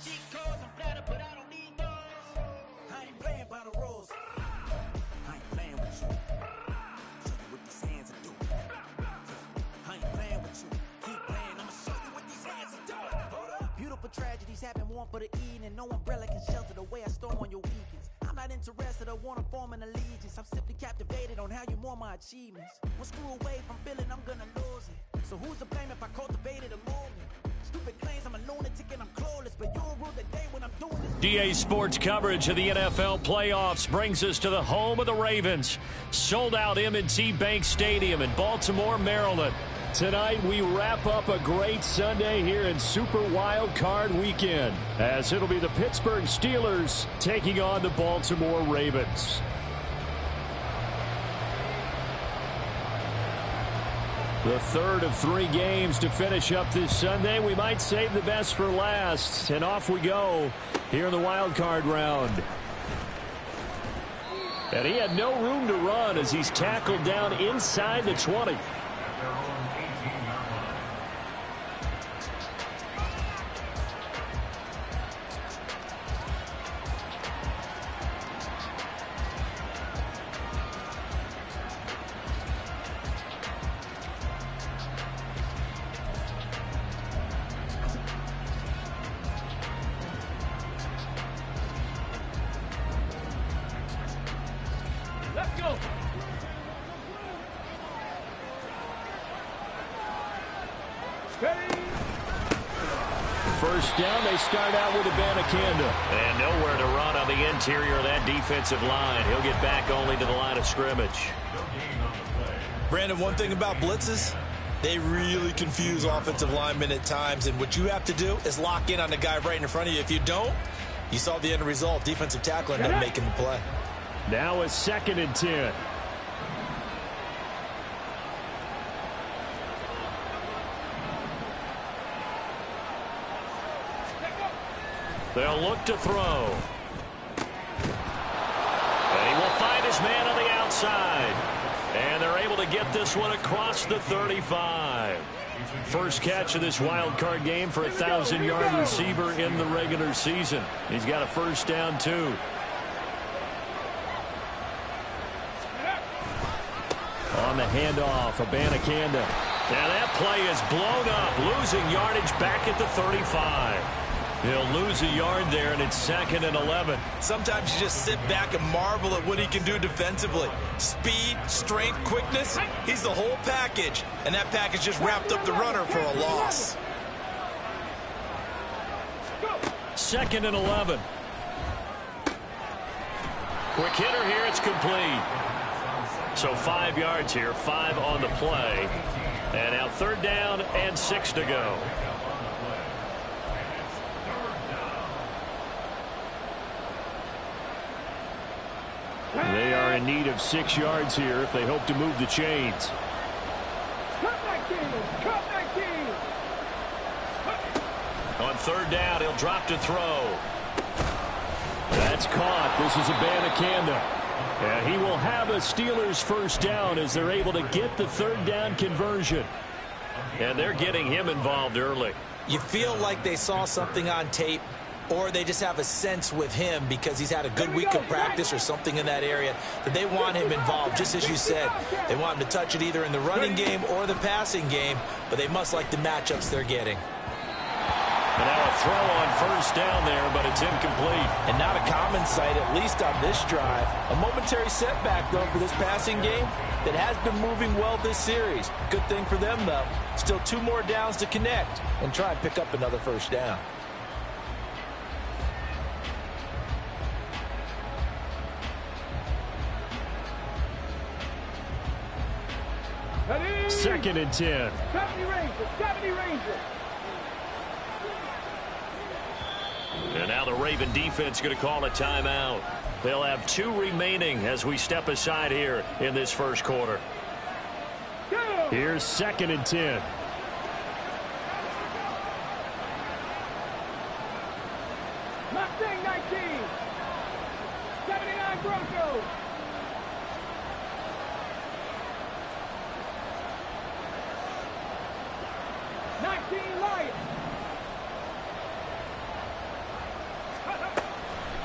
Cheat codes, I'm flattered, but I don't need those. I ain't playing by the rules. I ain't playing with you. Show you what these hands are doing. I ain't playing with you. Keep playing, I'ma show you what these hands are doing. Hold up. Beautiful tragedies happen, one for the evening. No umbrella can shelter the way I storm on your weekends. I'm not interested or wanna form an allegiance. I'm simply captivated on how you more my achievements. One screw away from feeling I'm gonna lose it. So who's to blame if I cultivated a movement? Stupid claims I'm a lunatic and I'm clueless, but you'll rule the day when I'm doing this. DA Sports coverage of the NFL playoffs brings us to the home of the Ravens. Sold out M&T Bank Stadium in Baltimore, Maryland. Tonight we wrap up a great Sunday here in Super Wild Card Weekend, as it'll be the Pittsburgh Steelers taking on the Baltimore Ravens. The third of 3 games to finish up this Sunday. We might save the best for last. And off we go here in the wild card round. And he had no room to run as he's tackled down inside the 20. First down, they start out with Abanikanda. And nowhere to run on the interior of that defensive line. He'll get back only to the line of scrimmage. Brandon, one thing about blitzes, they really confuse offensive linemen at times. And what you have to do is lock in on the guy right in front of you. If you don't, you saw the end result. Defensive tackle ended up making the play. Now a 2nd and 10. They'll look to throw. And he will find his man on the outside. And they're able to get this one across the 35. First catch of this wild card game for a 1,000-yard receiver in the regular season. He's got a first down, too. On the handoff, Abanikanda. Now that play is blown up, losing yardage back at the 35. He'll lose a yard there, and it's 2nd and 11. Sometimes you just sit back and marvel at what he can do defensively. Speed, strength, quickness, he's the whole package. And that package just wrapped up the runner for a loss. 2nd and 11. Quick hitter here, it's complete. So 5 yards here, 5 on the play. And now 3rd down and 6 to go. They are in need of 6 yards here if they hope to move the chains. On 3rd down, he'll drop to throw. That's caught. This is Abanikanda. And he will have a Steelers first down as they're able to get the 3rd down conversion. And they're getting him involved early. You feel like they saw something on tape, or they just have a sense with him because he's had a good week of practice or something in that area that they want him involved. Just as you said, they want him to touch it either in the running game or the passing game, but they must like the matchups they're getting. And now a throw on first down there, but it's incomplete. And not a common sight, at least on this drive. A momentary setback, though, for this passing game that has been moving well this series. Good thing for them, though. Still 2 more downs to connect and try and pick up another first down. Second and 10. 70 Rangers. And now the Raven defense going to call a timeout. They'll have 2 remaining as we step aside here in this first quarter. Here's 2nd and 10. Mustang 19. 79 Broncos.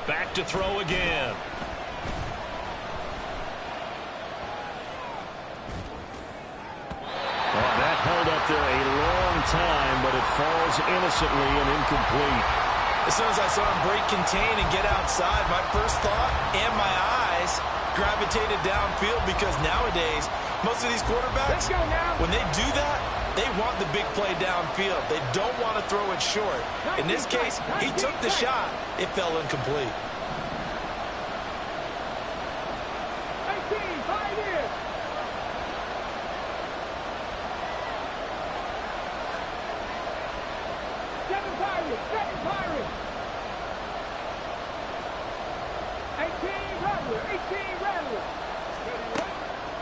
Back to throw again. That held up there a long time, but it falls innocently and incomplete. As soon as I saw him break contain and get outside, my first thought and my eyes gravitated downfield, because nowadays, most of these quarterbacks, when they do that, they want the big play downfield. They don't want to throw it short. In this case, he took the shot. It fell incomplete. 19, 5 years. Seven Pirates. 18 Rattlers.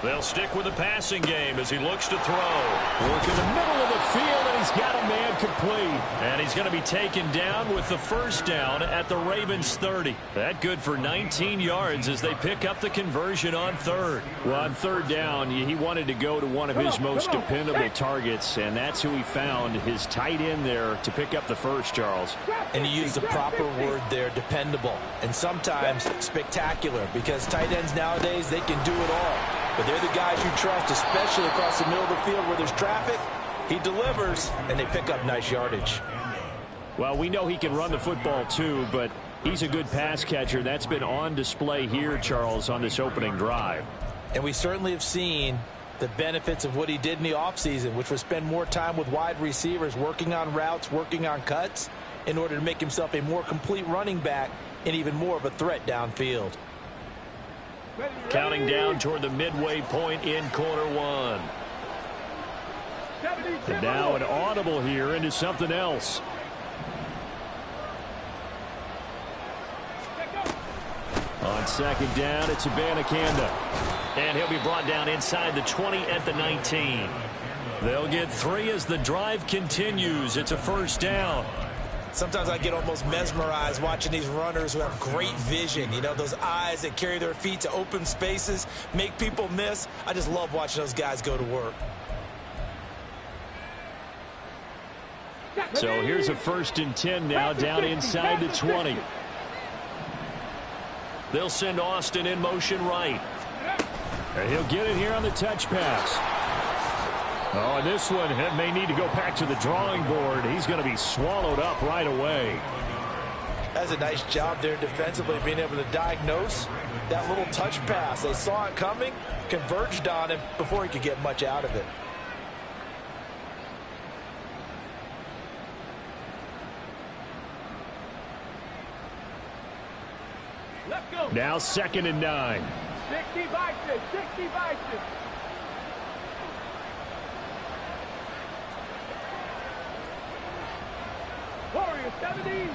They'll stick with the passing game as he looks to throw. Work in the middle of the field, and he's got a man complete. And he's going to be taken down with the first down at the Ravens 30. That good for 19 yards as they pick up the conversion on third. Well, on third down, he wanted to go to one of his most dependable targets, and that's who he found, his tight end there, to pick up the first, Charles. And you use the proper word there, dependable, and sometimes spectacular, because tight ends nowadays, they can do it all. But they're the guys you trust, especially across the middle of the field where there's traffic. He delivers, and they pick up nice yardage. Well, we know he can run the football too, but he's a good pass catcher. That's been on display here, Charles, on this opening drive. And we certainly have seen the benefits of what he did in the offseason, which was spend more time with wide receivers, working on routes, working on cuts, in order to make himself a more complete running back and even more of a threat downfield. Counting down toward the midway point in quarter one. And now an audible here into something else. On second down, it's Abanikanda. And he'll be brought down inside the 20 at the 19. They'll get 3 as the drive continues. It's a first down. Sometimes I get almost mesmerized watching these runners who have great vision. You know, those eyes that carry their feet to open spaces, make people miss. I just love watching those guys go to work. So here's a 1st and 10 now, down inside the 20. They'll send Austin in motion right. And he'll get it here on the touch pass. Oh, and this one may need to go back to the drawing board. He's going to be swallowed up right away. That's a nice job there defensively, being able to diagnose that little touch pass. They saw it coming, converged on him before he could get much out of it. Let's go. Now 2nd and 9. 60 Bison. Warriors 70.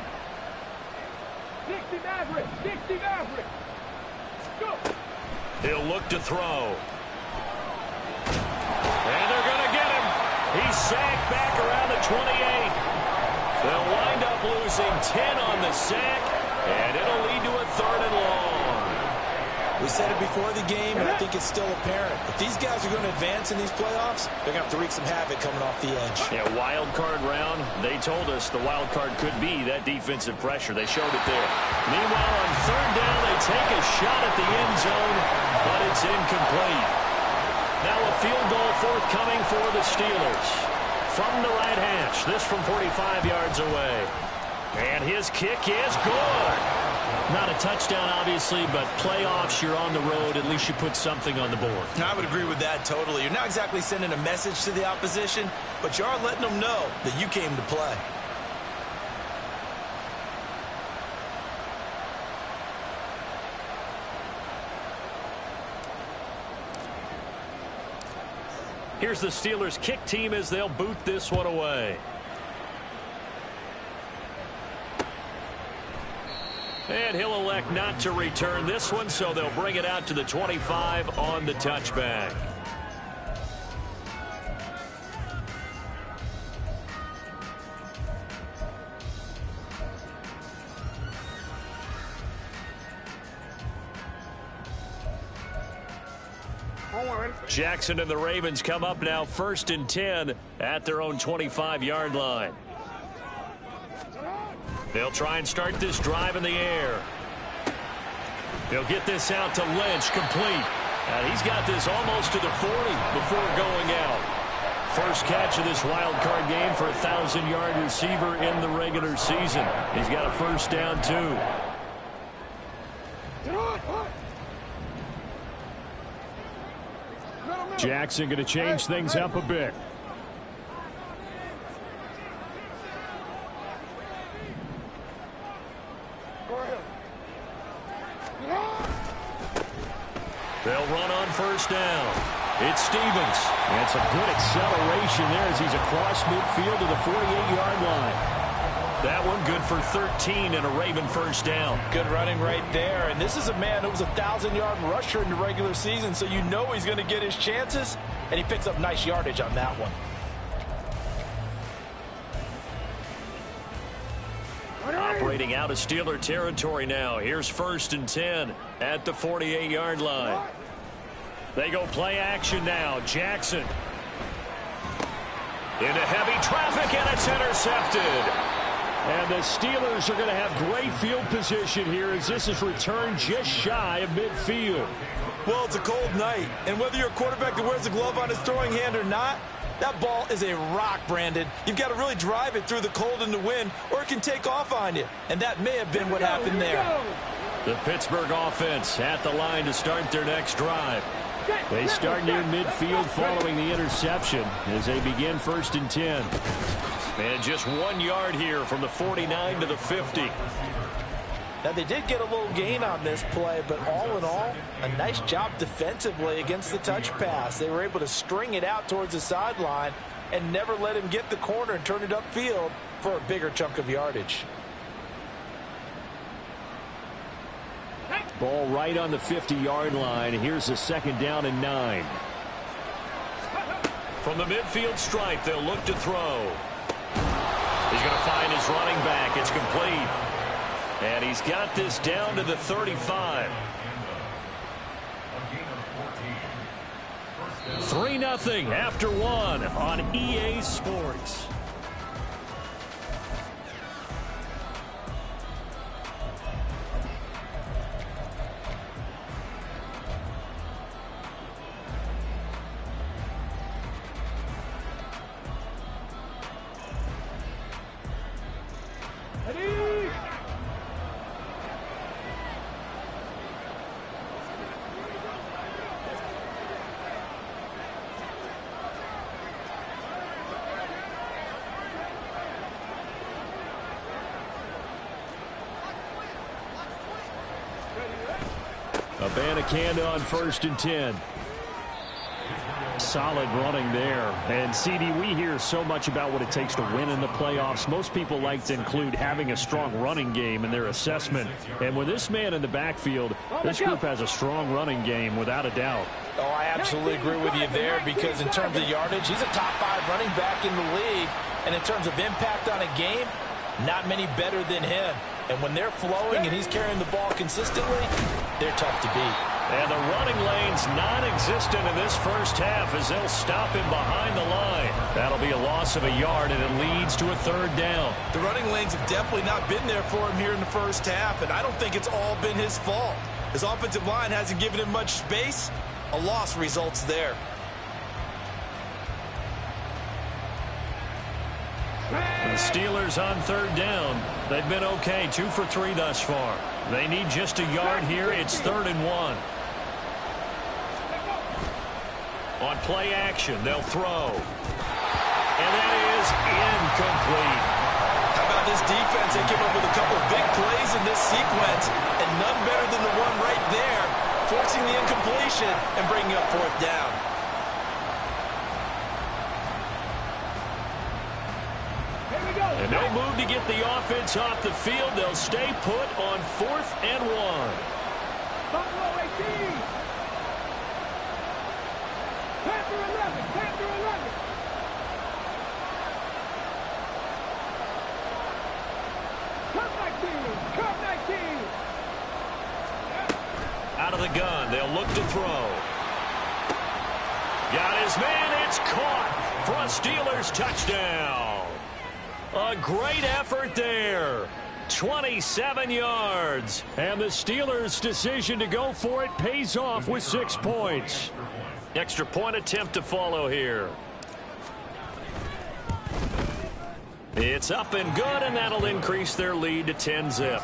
60 Maverick. Go. He'll look to throw. And they're going to get him. He's sacked back around the 28. They'll wind up losing 10 on the sack, and it'll lead to a 3rd and long. We said it before the game, and I think it's still apparent. If these guys are going to advance in these playoffs, they're going to have to wreak some havoc coming off the edge. Yeah, wild card round. They told us the wild card could be that defensive pressure. They showed it there. Meanwhile, on 3rd down, they take a shot at the end zone, but it's incomplete. Now a field goal forthcoming for the Steelers. From the right hash, this from 45 yards away. And his kick is good. Not a touchdown, obviously, but playoffs, you're on the road. At least you put something on the board. I would agree with that totally. You're not exactly sending a message to the opposition, but you are letting them know that you came to play. Here's the Steelers kick team as they'll boot this one away. And he'll elect not to return this one, so they'll bring it out to the 25 on the touchback. Jackson and the Ravens come up now 1st and 10 at their own 25-yard line. They'll try and start this drive in the air. He'll get this out to Lynch, complete. And he's got this almost to the 40 before going out. First catch of this wild card game for a 1,000-yard receiver in the regular season. He's got a first down, too. Jackson going to change things up a bit. They'll run on first down. It's Stevens. And some good acceleration there as he's across midfield to the 48-yard line. That one good for 13 and a Raven first down. Good running right there. And this is a man who was a 1,000-yard rusher in the regular season, so you know he's going to get his chances, and he picks up nice yardage on that one. Operating out of Steeler territory now. Here's first and 10 at the 48-yard line. They go play action now. Jackson into heavy traffic, and it's intercepted. And the Steelers are going to have great field position here as this is returned just shy of midfield. Well, it's a cold night, and whether you're a quarterback that wears a glove on his throwing hand or not, that ball is a rock, Brandon. You've got to really drive it through the cold and the wind, or it can take off on you. And that may have been what happened there. The Pittsburgh offense at the line to start their next drive. They start near midfield following the interception as they begin first and 10. And just 1 yard here from the 49 to the 50. Now, they did get a little gain on this play, but all in all, a nice job defensively against the touch pass. They were able to string it out towards the sideline and never let him get the corner and turn it upfield for a bigger chunk of yardage. Ball right on the 50-yard line. Here's a second down and 9. From the midfield stripe, they'll look to throw. He's going to find his running back. It's complete. And he's got this down to the 35. 3-0 after 1 on EA Sports. Abanikanda on first and 10. Solid running there. And, CD, we hear so much about what it takes to win in the playoffs. Most people like to include having a strong running game in their assessment. And with this man in the backfield, this group has a strong running game without a doubt. Oh, I absolutely agree with you there because in terms of yardage, he's a top 5 running back in the league. And in terms of impact on a game, not many better than him. And when they're flowing and he's carrying the ball consistently, they're tough to beat. And the running lane's non-existent in this first half as they'll stop him behind the line. That'll be a loss of a yard, and it leads to a third down. The running lanes have definitely not been there for him here in the first half, and I don't think it's all been his fault. His offensive line hasn't given him much space. A loss results there. The Steelers on third down. They've been okay, 2 for 3 thus far. They need just a yard here. It's 3rd and 1. On play action, they'll throw. And that is incomplete. How about this defense? They came up with a couple of big plays in this sequence, and none better than the one right there, forcing the incompletion and bringing up 4th down. And no move to get the offense off the field. They'll stay put on 4th and 1. Buffalo 18. Panther 11. Panther 11. Come 19. Come 19. Out of the gun. They'll look to throw. Got his man. It's caught for a Steelers touchdown. A great effort there. 27 yards. And the Steelers' decision to go for it pays off with 6 points. Extra point attempt to follow here. It's up and good, and that'll increase their lead to 10-zip.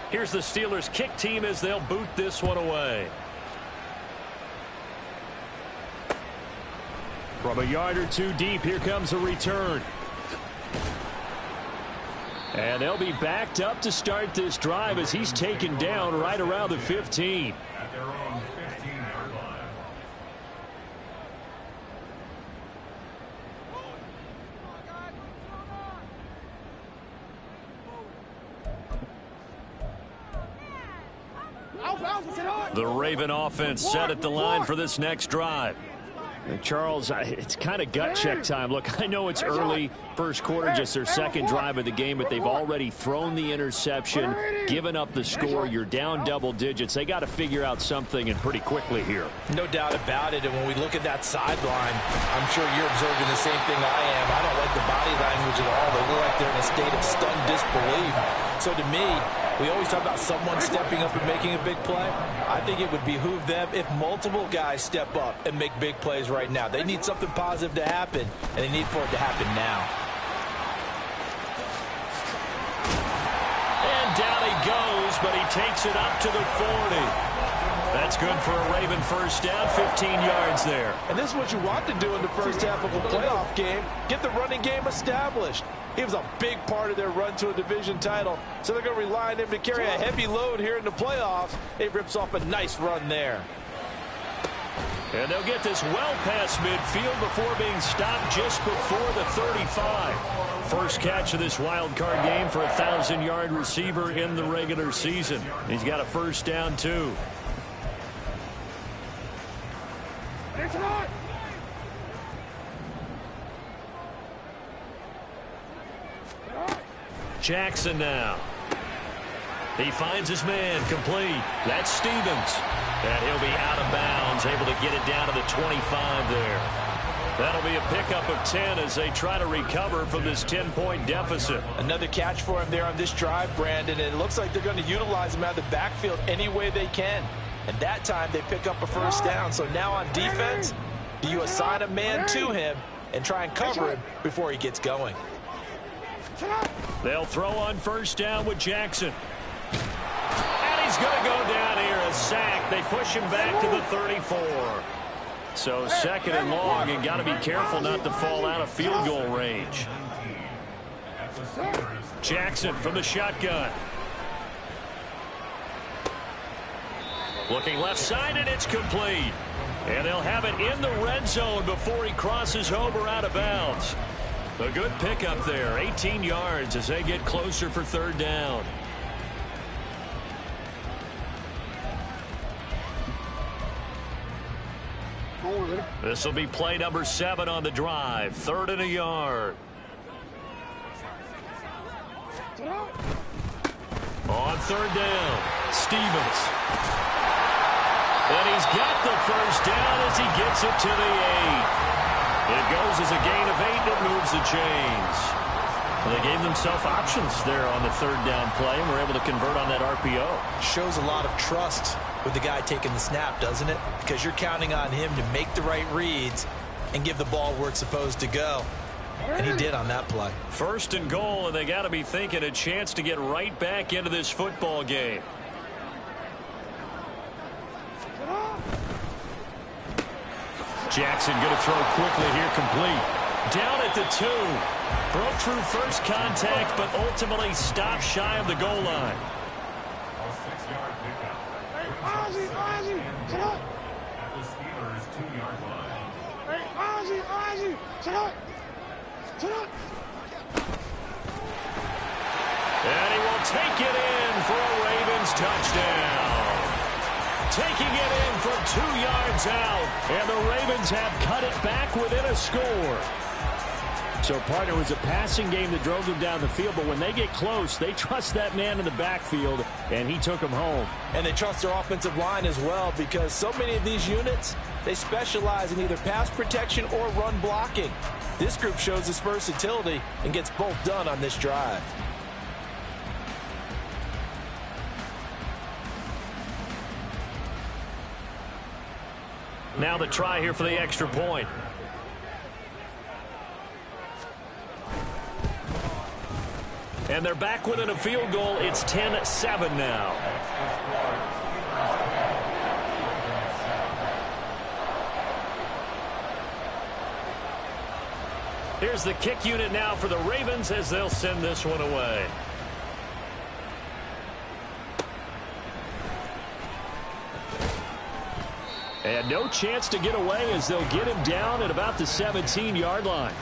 Here's the Steelers' kick team as they'll boot this one away. From a yard or two deep, here comes a return. And they'll be backed up to start this drive as he's taken down right around the 15. At their own 15-yard line. The Raven offense set at the line for this next drive. And Charles, it's kind of gut check time. Look, I know it's early, first quarter, just their second drive of the game, but they've already thrown the interception, given up the score. You're down double digits. They got to figure out something, and pretty quickly here. No doubt about it. And when we look at that sideline, I'm sure you're observing the same thing I am. I don't like the body language at all. They look like they're in a state of stunned disbelief. So to me, we always talk about someone stepping up and making a big play. I think it would behoove them if multiple guys step up and make big plays right now. They need something positive to happen, and they need for it to happen now. And down he goes, but he takes it up to the 40. That's good for a Raven first down, 15 yards there. And this is what you want to do in the first half of a playoff game. Get the running game established. He was a big part of their run to a division title, so they're going to rely on him to carry a heavy load here in the playoffs. He rips off a nice run there. And they'll get this well past midfield before being stopped just before the 35. First catch of this wild card game for a 1,000-yard receiver in the regular season. He's got a first down, too. Jackson now. He finds his man, complete. That's Stevens. And he'll be out of bounds, able to get it down to the 25 there. That'll be a pickup of 10 as they try to recover from this 10-point deficit. Another catch for him there on this drive, Brandon, and it looks like they're going to utilize him out of the backfield any way they can. And that time they pick up a first down. So now on defense, do you assign a man to him and try and cover him before he gets going? They'll throw on first down with Jackson. And he's going to go down here, a sack. They push him back to the 34. So second and long, and got to be careful not to fall out of field goal range. Jackson from the shotgun. Looking left side, and it's complete. And they'll have it in the red zone before he crosses over out of bounds. A good pickup there, 18 yards as they get closer for third down. This will be play number 7 on the drive. 3rd and a yard. On third down, Stevens. And he's got the first down as he gets it to the 8. It goes as a gain of 8, and it moves the chains. Well, they gave themselves options there on the third down play, and were able to convert on that RPO. Shows a lot of trust with the guy taking the snap, doesn't it? Because you're counting on him to make the right reads and give the ball where it's supposed to go. And he did on that play. First and goal, and they got to be thinking a chance to get right back into this football game. Jackson going to throw quickly here, complete. Down at the 2. Broke through first contact, but ultimately stopped shy of the goal line. A 6-yard pickup. At the Steelers' 2-yard line. And he will take it in for a Ravens touchdown. Taking it in from 2 yards out. And the Ravens have cut it back within a score. So, partner, it was a passing game that drove them down the field, but when they get close, they trust that man in the backfield, and he took them home. And they trust their offensive line as well, because so many of these units, they specialize in either pass protection or run blocking. This group shows its versatility and gets both done on this drive. Now the try here for the extra point. And they're back within a field goal. It's 10-7 now. Here's the kick unit now for the Ravens as they'll send this one away. And no chance to get away as they'll get him down at about the 17-yard line.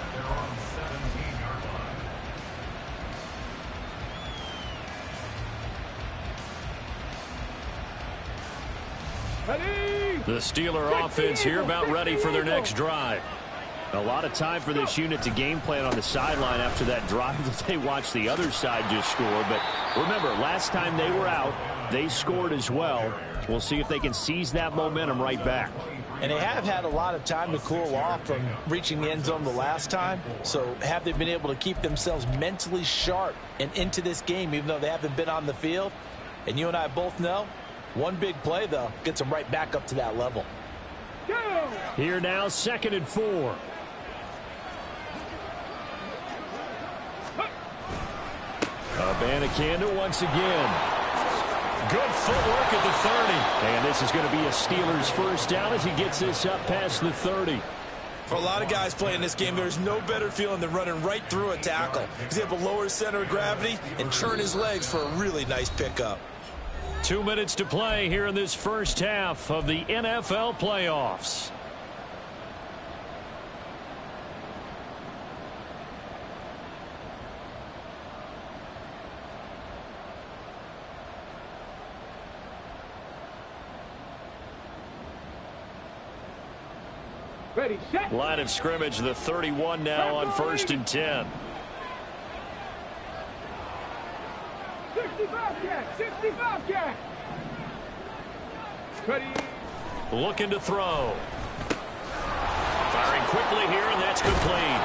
The Steeler offense here about ready for their next drive. A lot of time for this unit to game plan on the sideline after that drive that they watched the other side just score. But remember, last time they were out, they scored as well. We'll see if they can seize that momentum right back. And they have had a lot of time to cool off from reaching the end zone the last time. So have they been able to keep themselves mentally sharp and into this game, even though they haven't been on the field? And you and I both know, one big play, though, gets them right back up to that level. Here now, 2nd and 4. Abanikanda once again. Good footwork at the 30. And this is going to be a Steelers first down as he gets this up past the 30. For a lot of guys playing this game, there's no better feeling than running right through a tackle. He's able to lower his center of gravity and churn his legs for a really nice pickup. 2 minutes to play here in this first half of the NFL playoffs. Ready, set. Line of scrimmage, the 31 now on 1st and 10. 65 jack, 65 jack. Ready. Looking to throw. Firing quickly here, and that's complete.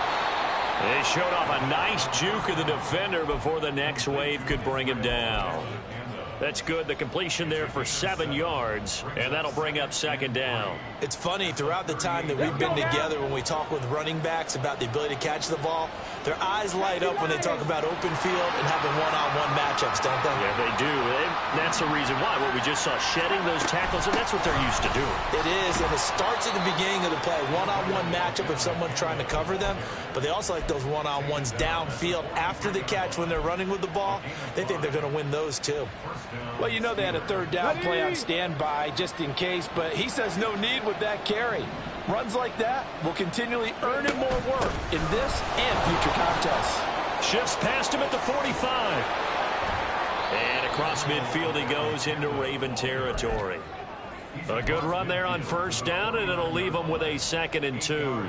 They showed off a nice juke of the defender before the next wave could bring him down. That's good. The completion there for 7 yards, and that'll bring up 2nd down. It's funny, throughout the time that we've been together, when we talk with running backs about the ability to catch the ball, their eyes light up when they talk about open field and having one-on-one matchups, don't they? Yeah, they do. That's the reason why. What we just saw, shedding those tackles, and that's what they're used to doing. It is, and it starts at the beginning of the play. One-on-one matchup if someone's trying to cover them, but they also like those one-on-ones downfield after the catch when they're running with the ball. They think they're going to win those, too. Well, you know they had a 3rd down play on standby just in case, but he says no need with that carry. Runs like that will continually earn him more work in this and future contests. Shifts past him at the 45. And across midfield he goes into Raven territory. A good run there on 1st down, and it'll leave him with a 2nd and 2.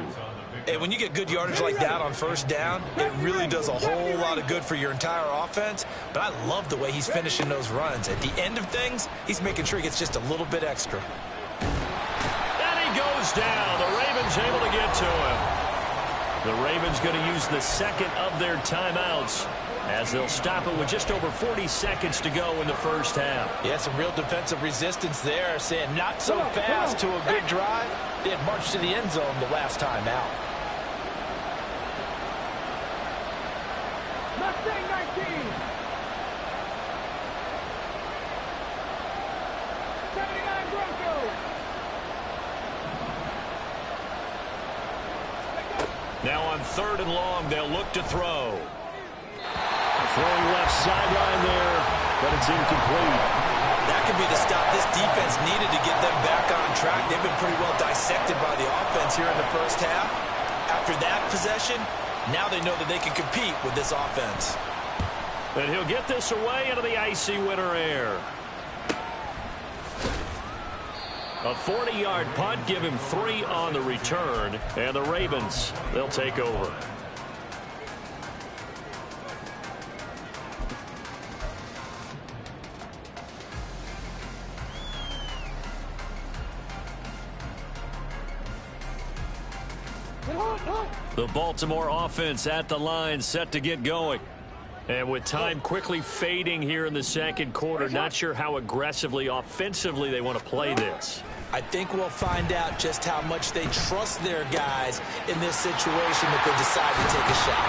And when you get good yardage like that on 1st down, it really does a whole lot of good for your entire offense. But I love the way he's finishing those runs. At the end of things, he's making sure he gets just a little bit extra. And he goes down. The Ravens able to get to him. The Ravens going to use the 2nd of their timeouts as they'll stop it with just over 40 seconds to go in the first half. Yeah, some real defensive resistance there, saying not so fast to a good drive. They had marched to the end zone the last time out. Mustang 19. 79 Broncos. Now on 3rd and long, they'll look to throw. Throwing left sideline there, but it's incomplete. That could be the stop this defense needed to get them back on track. They've been pretty well dissected by the offense here in the first half. After that possession, now they know that they can compete with this offense. And he'll get this away into the icy winter air. A 40-yard punt, give him 3 on the return, and the Ravens, they'll take over. The Baltimore offense at the line, set to get going. And with time quickly fading here in the second quarter, not sure how aggressively, offensively they want to play this. I think we'll find out just how much they trust their guys in this situation if they decide to take a shot.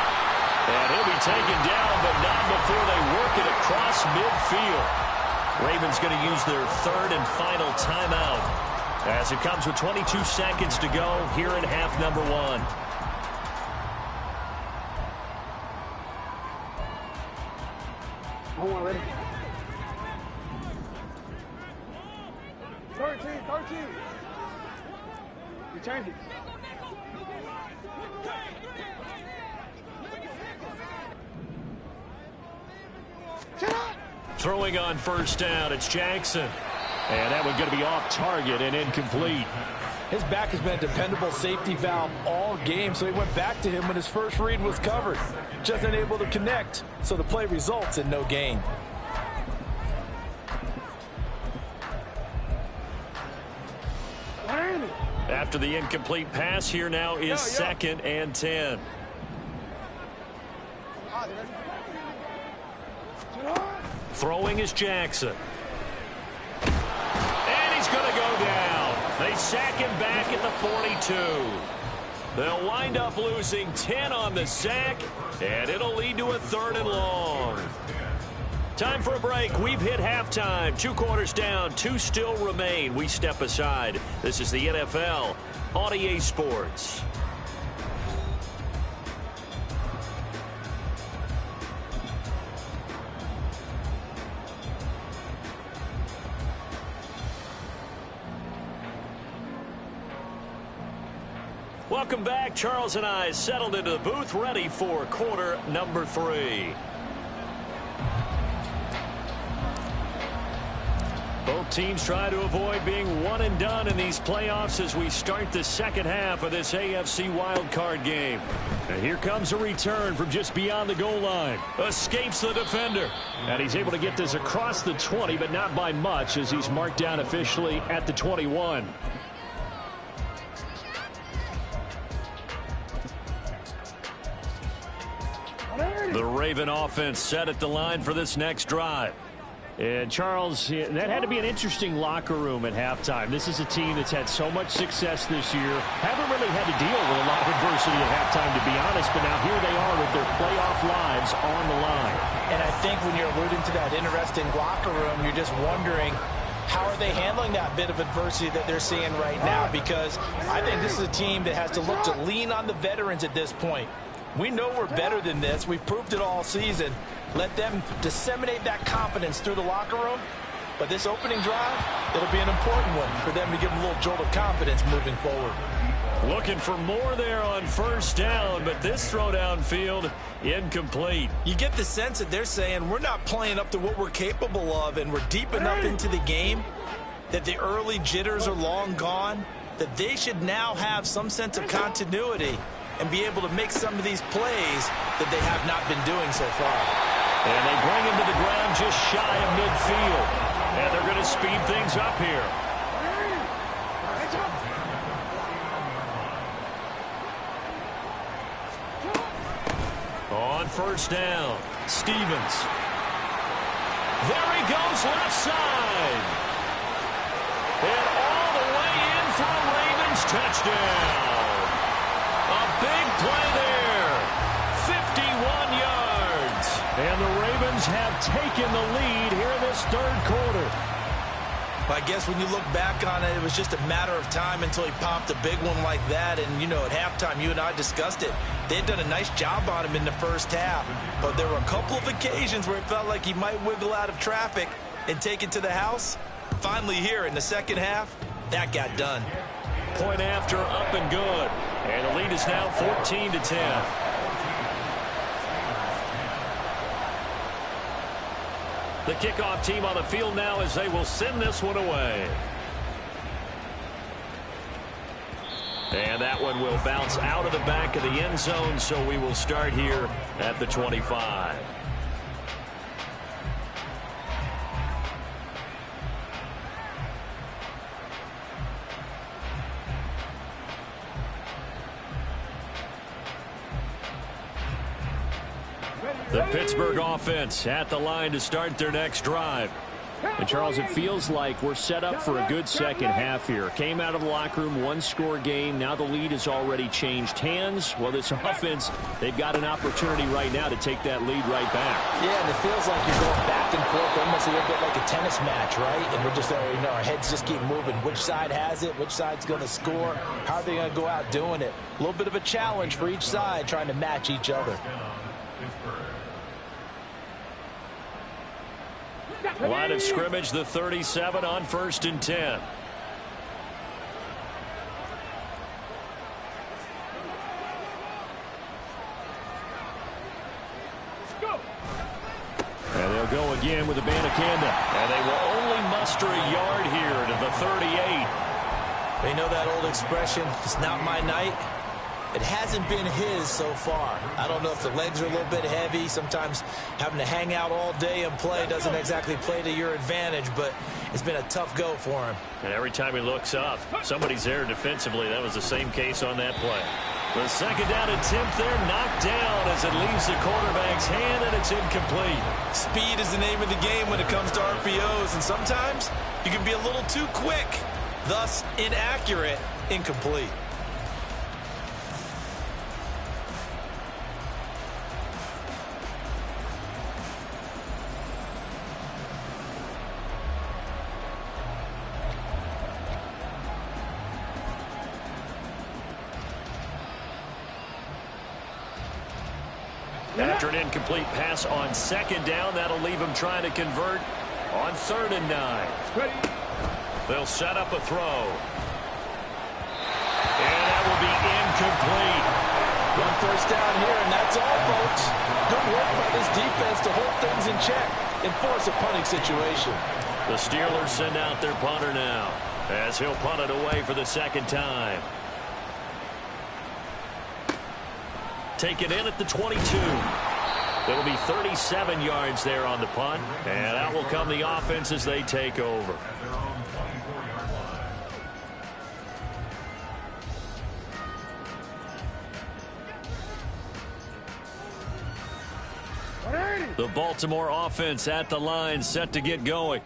And he'll be taken down, but not before they work it across midfield. Ravens going to use their third and final timeout as it comes with 22 seconds to go here in half number one. Hold on, ready? 13. You change it. Throwing on first down, it's Jackson. And that one's going to be off target and incomplete. His back has been a dependable safety valve all game, so he went back to him when his first read was covered. Just unable to connect, so the play results in no gain. After the incomplete pass, here now is second and 10. Throwing is Jackson. And he's going to go down. They sack him back at the 42. They'll wind up losing 10 on the sack, and it'll lead to a third and long. Time for a break. We've hit halftime. 2 quarters down, 2 still remain. We step aside. This is the NFL on EA Sports. Welcome back. Charles and I settled into the booth, ready for quarter number 3. Both teams try to avoid being one and done in these playoffs as we start the second half of this AFC wildcard game. And here comes a return from just beyond the goal line. Escapes the defender. And he's able to get this across the 20, but not by much as he's marked down officially at the 21. The Raven offense set at the line for this next drive. And, Charles, that had to be an interesting locker room at halftime. This is a team that's had so much success this year. Haven't really had to deal with a lot of adversity at halftime, to be honest, but now here they are with their playoff lives on the line. And I think when you're alluding to that interesting locker room, you're just wondering, how are they handling that bit of adversity that they're seeing right now? Because I think this is a team that has to look to lean on the veterans at this point. We know we're better than this. We've proved it all season. Let them disseminate that confidence through the locker room. But this opening drive, it'll be an important one for them to give them a little jolt of confidence moving forward. Looking for more there on first down, but this throw downfield, incomplete. You get the sense that they're saying we're not playing up to what we're capable of, and we're deep enough into the game that the early jitters are long gone, that they should now have some sense of continuity and be able to make some of these plays that they have not been doing so far. And they bring him to the ground just shy of midfield. And they're going to speed things up here. On first down, Stevens. There he goes, left side. And all the way in for a Ravens touchdown. A big play there. 51 yards. And the Ravens have taken the lead here in this third quarter. I guess when you look back on it, it was just a matter of time until he popped a big one like that. And, you know, at halftime, you and I discussed it. They'd done a nice job on him in the first half. But there were a couple of occasions where it felt like he might wiggle out of traffic and take it to the house. Finally here in the second half, that got done. Point after, up and good. And the lead is now 14-10. The kickoff team on the field now as they will send this one away. And that one will bounce out of the back of the end zone, so we will start here at the 25. The Pittsburgh offense at the line to start their next drive. And, Charles, it feels like we're set up for a good second half here. Came out of the locker room, one-score game. Now the lead has already changed hands. Well, this offense, they've got an opportunity right now to take that lead right back. Yeah, and it feels like you're going back and forth, almost a little bit like a tennis match, right? And we're just, our heads just keep moving. Which side has it? Which side's going to score? How are they going to go out doing it? A little bit of a challenge for each side, trying to match each other. Line of scrimmage, the 37 on 1st and 10. And they'll go again with the Banacanda. And they will only muster a yard here to the 38. They know that old expression, it's not my night. It hasn't been his so far. I don't know if the legs are a little bit heavy. Sometimes having to hang out all day and play doesn't exactly play to your advantage, but it's been a tough go for him. And every time he looks up, somebody's there defensively. That was the same case on that play. The second down attempt there, knocked down as it leaves the quarterback's hand, and it's incomplete. Speed is the name of the game when it comes to RPOs, and sometimes you can be a little too quick, thus inaccurate, incomplete. After an incomplete pass on second down, that'll leave him trying to convert on 3rd and 9. They'll set up a throw. And that will be incomplete. One first down here, and that's all, folks. Good work by this defense to hold things in check and force a punting situation. The Steelers send out their punter now as he'll punt it away for the second time. Taken in at the 22. It'll be 37 yards there on the punt, and out will come the offense as they take over. The Baltimore offense at the line, set to get going.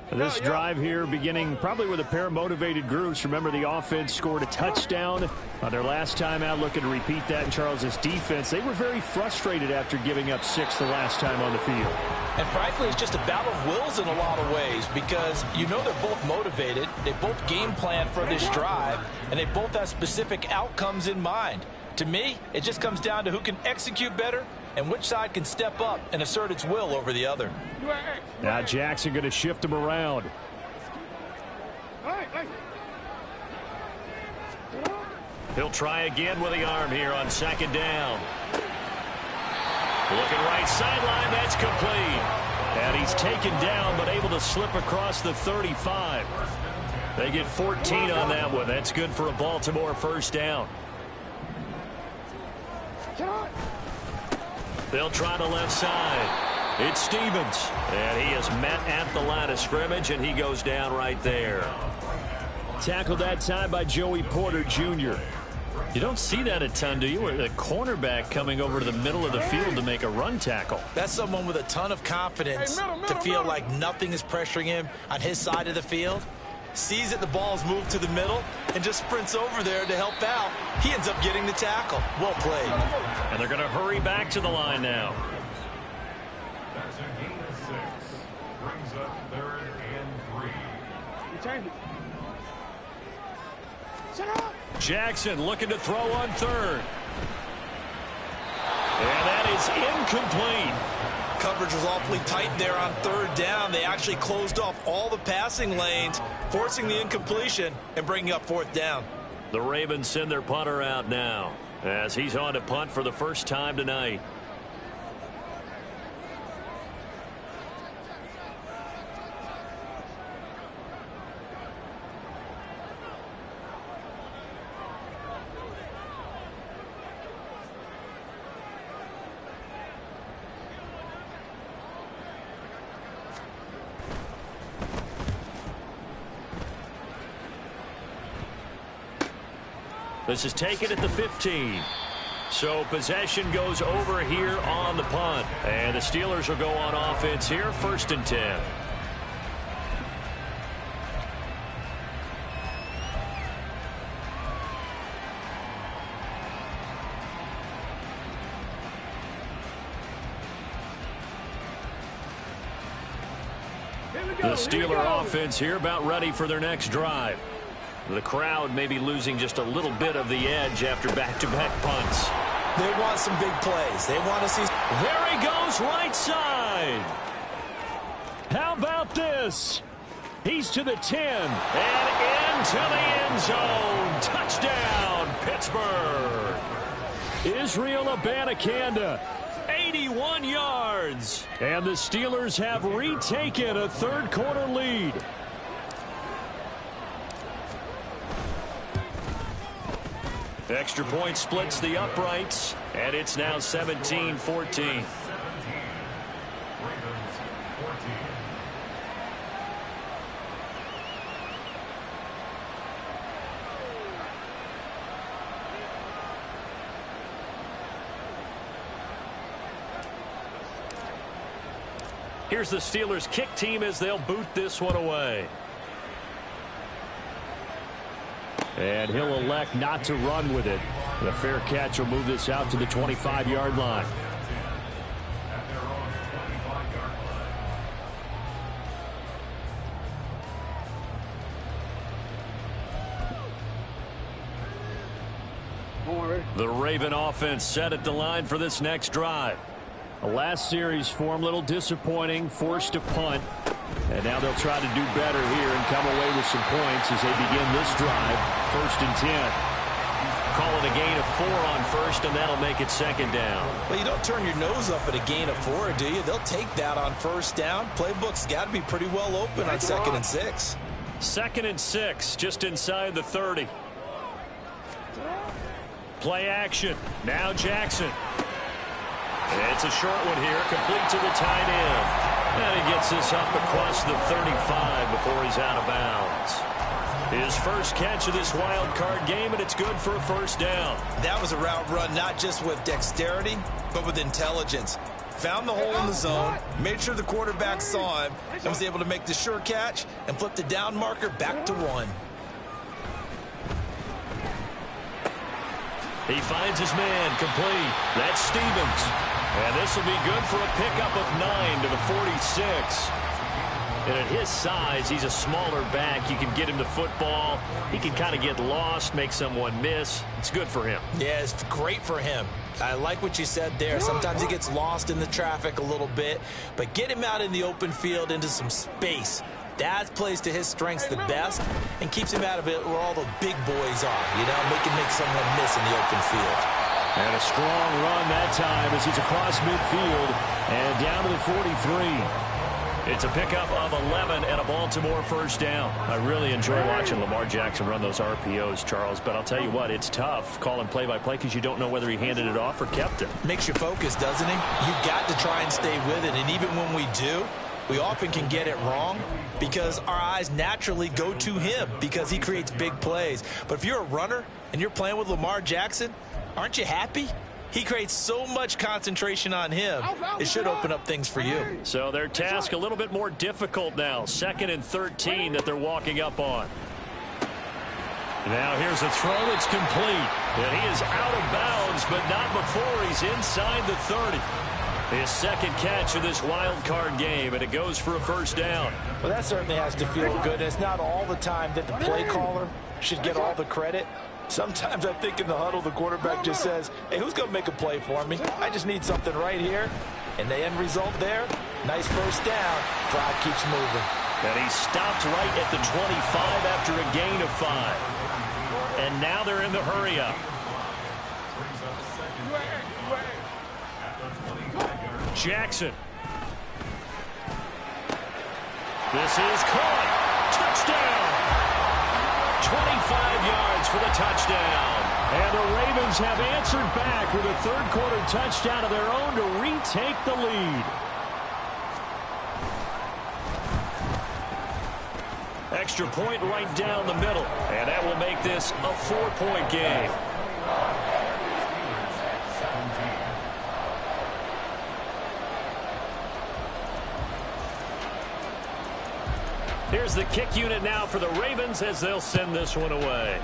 This drive here beginning probably with a pair of motivated groups. Remember, the offense scored a touchdown on their last time out. Looking to repeat that in Charles's defense. They were very frustrated after giving up 6 the last time on the field. And frankly, it's just a battle of wills in a lot of ways because you know they're both motivated. They both game plan for this drive, and they both have specific outcomes in mind. To me, it just comes down to who can execute better and which side can step up and assert its will over the other. Now Jackson going to shift him around. He'll try again with the arm here on second down. Looking right sideline, that's complete. And he's taken down but able to slip across the 35. They get 14 on that one. That's good for a Baltimore first down. They'll try the left side. It's Stevens. And he is met at the line of scrimmage, and he goes down right there. Tackled that time by Joey Porter Jr. You don't see that a ton, do you? With a cornerback coming over to the middle of the field to make a run tackle. That's someone with a ton of confidence to feel like nothing is pressuring him on his side of the field. Sees that the ball's moved to the middle and just sprints over there to help out. He ends up getting the tackle. Well played. And they're going to hurry back to the line now. That's a gain of 6. Brings up 3rd and 3. Jackson looking to throw on 3rd. And that is incomplete. Coverage was awfully tight there on 3rd down. They actually closed off all the passing lanes, forcing the incompletion and bringing up 4th down. The Ravens send their punter out now as he's on to punt for the first time tonight. This is taken at the 15. So possession goes over here on the punt. And the Steelers will go on offense here, 1st and 10. The Steeler offense here about ready for their next drive. The crowd may be losing just a little bit of the edge after back-to-back punts. They want some big plays. They want to see. There he goes, right side. How about this? He's to the 10 and into the end zone. Touchdown, Pittsburgh. Israel Abanikanda, 81 yards. And the Steelers have retaken a third-quarter lead. Extra point splits the uprights, and it's now 17-14. Here's the Steelers kick team as they'll boot this one away. And he'll elect not to run with it. The fair catch will move this out to the 25-yard line. The Raven offense set at the line for this next drive. The last series form a little disappointing, forced to punt. And now they'll try to do better here and come away with some points as they begin this drive, 1st and 10. Call it a gain of 4 on first, and that'll make it 2nd down. Well, you don't turn your nose up at a gain of 4, do you? They'll take that on 1st down. Playbook's got to be pretty well open on 2nd and 6. 2nd and 6, just inside the 30. Play action. Now Jackson. It's a short one here, complete to the tight end. And he gets this up across the 35 before he's out of bounds. His first catch of this wild card game, and it's good for a 1st down. That was a route run not just with dexterity, but with intelligence. Found the hole in the zone, made sure the quarterback saw him, and was able to make the sure catch and flip the down marker back to 1. He finds his man complete. That's Stevens. And this will be good for a pickup of 9 to the 46. And at his size, he's a smaller back. You can get him the football. He can kind of get lost, make someone miss. It's good for him. Yeah, it's great for him. I like what you said there. Sometimes he gets lost in the traffic a little bit. But get him out in the open field into some space. That plays to his strengths the best and keeps him out of it where all the big boys are, you know, make someone miss in the open field. And a strong run that time as he's across midfield and down to the 43. It's a pickup of 11 and a Baltimore 1st down. I really enjoy watching Lamar Jackson run those RPOs, Charles, but I'll tell you what, it's tough calling play-by-play because you don't know whether he handed it off or kept it. Makes you focus, doesn't he? You've got to try and stay with it, and even when we do, we often can get it wrong because our eyes naturally go to him because he creates big plays. But if you're a runner and you're playing with Lamar Jackson, aren't you happy? He creates so much concentration on him, it should open up things for you. So their task a little bit more difficult now. 2nd and 13 that they're walking up on. Now here's a throw that's complete. And he is out of bounds, but not before he's inside the 30. His 2nd catch of this wild card game, and it goes for a 1st down. Well, that certainly has to feel good. It's not all the time that the play caller should get all the credit. Sometimes I think in the huddle, the quarterback just says, hey, who's going to make a play for me? I just need something right here. And the end result there, nice 1st down. Crowd keeps moving. And he stopped right at the 25 after a gain of 5. And now they're in the hurry-up. Jackson. This is caught. Touchdown. 25 yards for the touchdown. And the Ravens have answered back with a 3rd-quarter touchdown of their own to retake the lead. Extra point right down the middle. And that will make this a 4-point game. Here's the kick unit now for the Ravens as they'll send this one away.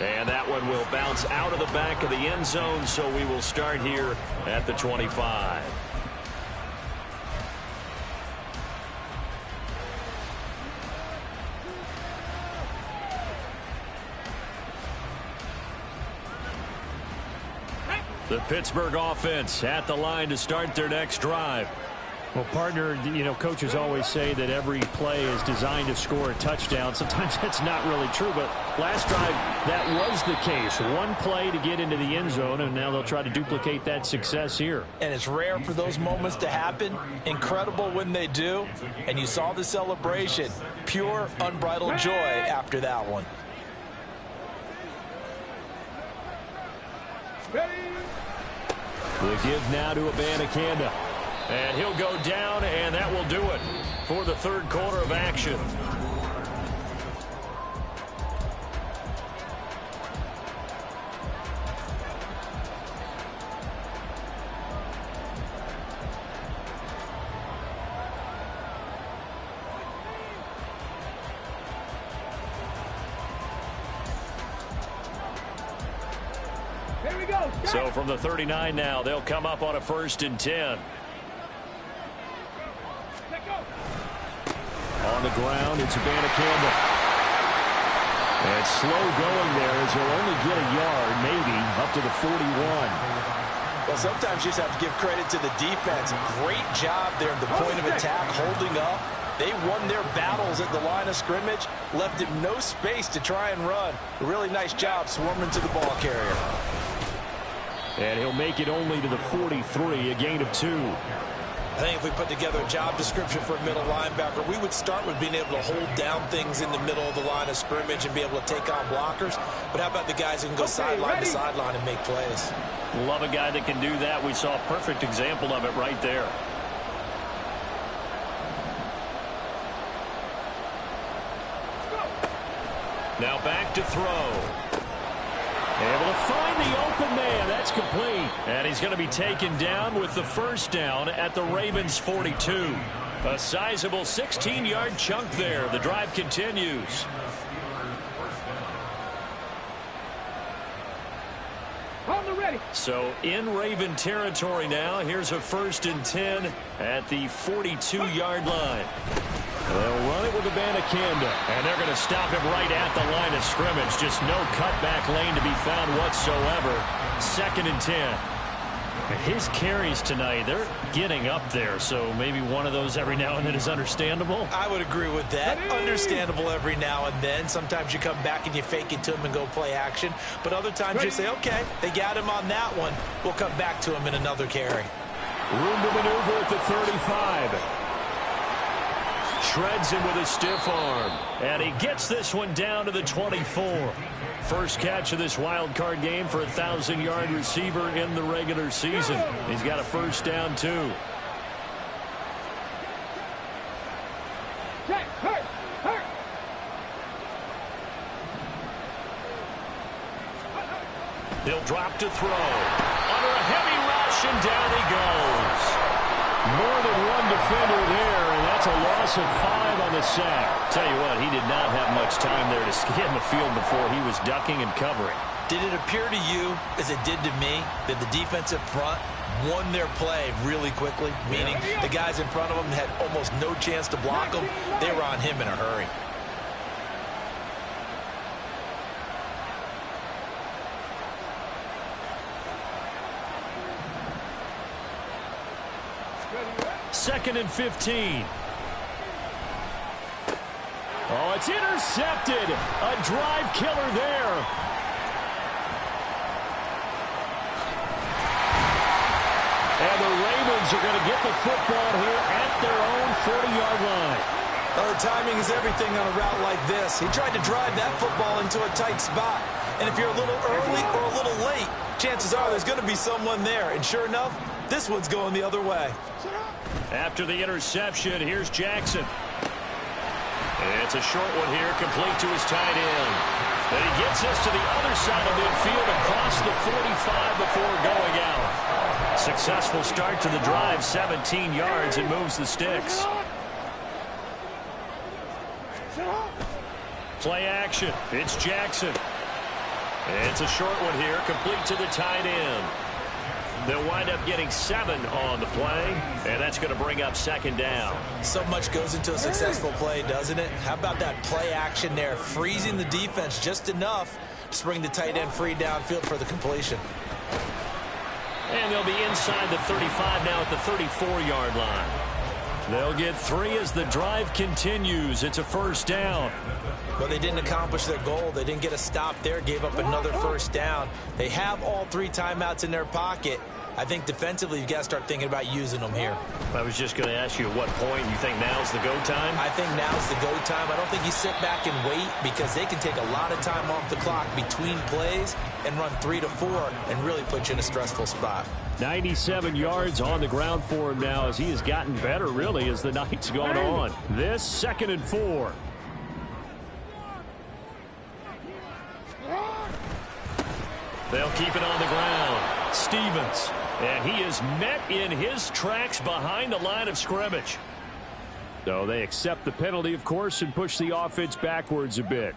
And that one will bounce out of the back of the end zone, so we will start here at the 25. The Pittsburgh offense at the line to start their next drive. Well, partner, you know, coaches always say that every play is designed to score a touchdown. Sometimes that's not really true, but last drive, that was the case. One play to get into the end zone, and now they'll try to duplicate that success here. And it's rare for those moments to happen. Incredible when they do. And you saw the celebration. Pure, unbridled joy after that one. The give now to Abanikanda. And he'll go down, and that will do it for the third quarter of action. Here we go. So from the 39 now, they'll come up on a 1st and 10. On the ground, it's Abanikanda. And slow going there as he'll only get a yard, maybe, up to the 41. Well, sometimes you just have to give credit to the defense. Great job there at the point of attack, holding up. They won their battles at the line of scrimmage, left him no space to try and run. A really nice job swarming to the ball carrier. And he'll make it only to the 43, a gain of 2. I think if we put together a job description for a middle linebacker, we would start with being able to hold down things in the middle of the line of scrimmage and be able to take on blockers. But how about the guys who can go sideline to sideline and make plays? Love a guy that can do that. We saw a perfect example of it right there. Now back to throw. Able to find the open man. That's complete. And he's going to be taken down with the first down at the Ravens 42. A sizable 16-yard chunk there. The drive continues. On the ready. So in Raven territory now. Here's a 1st and 10 at the 42-yard line. They'll run it with Abanikanda, and they're going to stop him right at the line of scrimmage. Just no cutback lane to be found whatsoever. 2nd and 10. His carries tonight, they're getting up there, so maybe one of those every now and then is understandable. I would agree with that. Understandable every now and then. Sometimes you come back and you fake it to him and go play action. But other times you say, okay, they got him on that one. We'll come back to him in another carry. Room to maneuver at the 35. Shreds him with a stiff arm. And he gets this one down to the 24. First catch of this wild card game for a 1,000-yard receiver in the regular season. He's got a first down, too. He'll drop to throw. Under a heavy rush, and down he goes. More than one defender there, and that's a loss of 5 on the sack. Tell you what, he did not have much time there to scan the field before he was ducking and covering. Did it appear to you, as it did to me, that the defensive front won their play really quickly? Meaning the guys in front of them had almost no chance to block him. They were on him in a hurry. Second and 15. Oh, it's intercepted. A drive killer there. And the Ravens are going to get the football here at their own 40-yard line. The timing is everything on a route like this. He tried to drive that football into a tight spot. And if you're a little early or a little late, chances are there's going to be someone there. And sure enough, this one's going the other way. After the interception, here's Jackson. It's a short one here, complete to his tight end. And he gets us to the other side of midfield across the 45 before going out. Successful start to the drive, 17 yards, and moves the sticks. Play action. It's Jackson. It's a short one here, complete to the tight end. They'll wind up getting 7 on the play, and that's going to bring up second down. So much goes into a successful play, doesn't it? How about that play action there, freezing the defense just enough to bring the tight end free downfield for the completion. And they'll be inside the 35 now at the 34-yard line. They'll get 3 as the drive continues. It's a first down. But they didn't accomplish their goal. They didn't get a stop there, gave up another first down. They have all 3 timeouts in their pocket. I think defensively you've got to start thinking about using them here. I was just going to ask you at what point you think now's the go time? I think now's the go time. I don't think you sit back and wait because they can take a lot of time off the clock between plays and run 3 to 4 and really put you in a stressful spot. 97 yards on the ground for him now as he has gotten better, really, as the night's gone on. This 2nd and 4. They'll keep it on the ground. Stevens. And he is met in his tracks behind the line of scrimmage. So they accept the penalty, of course, and push the offense backwards a bit.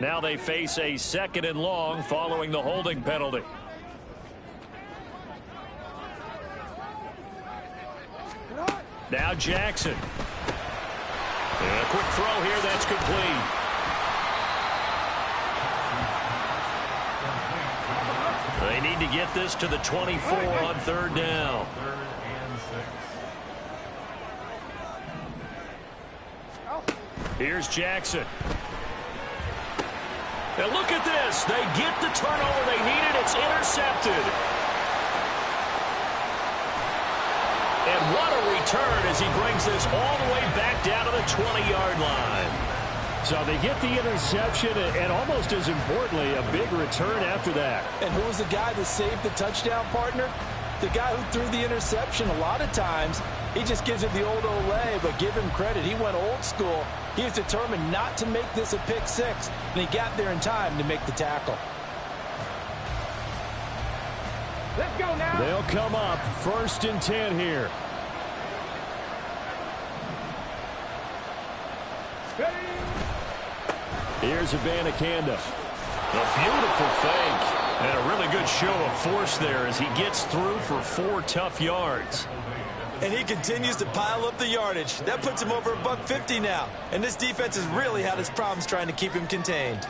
Now they face a 2nd and long following the holding penalty. Now Jackson. And a quick throw here, that's complete. They need to get this to the 24 on 3rd down. Here's Jackson. And look at this. They get the turnover they needed. It's intercepted. And what a return as he brings this all the way back down to the 20-yard line. So they get the interception and almost as importantly, a big return after that. And who was the guy that saved the touchdown, partner? The guy who threw the interception. A lot of times, he just gives it the old Olay, but give him credit. He went old school. He was determined not to make this a pick 6, and he got there in time to make the tackle. Let's go now. They'll come up 1st and 10 here. Here's Abanikanda. A beautiful fake. And a really good show of force there as he gets through for 4 tough yards. And he continues to pile up the yardage. That puts him over $150 now. And this defense has really had its problems trying to keep him contained.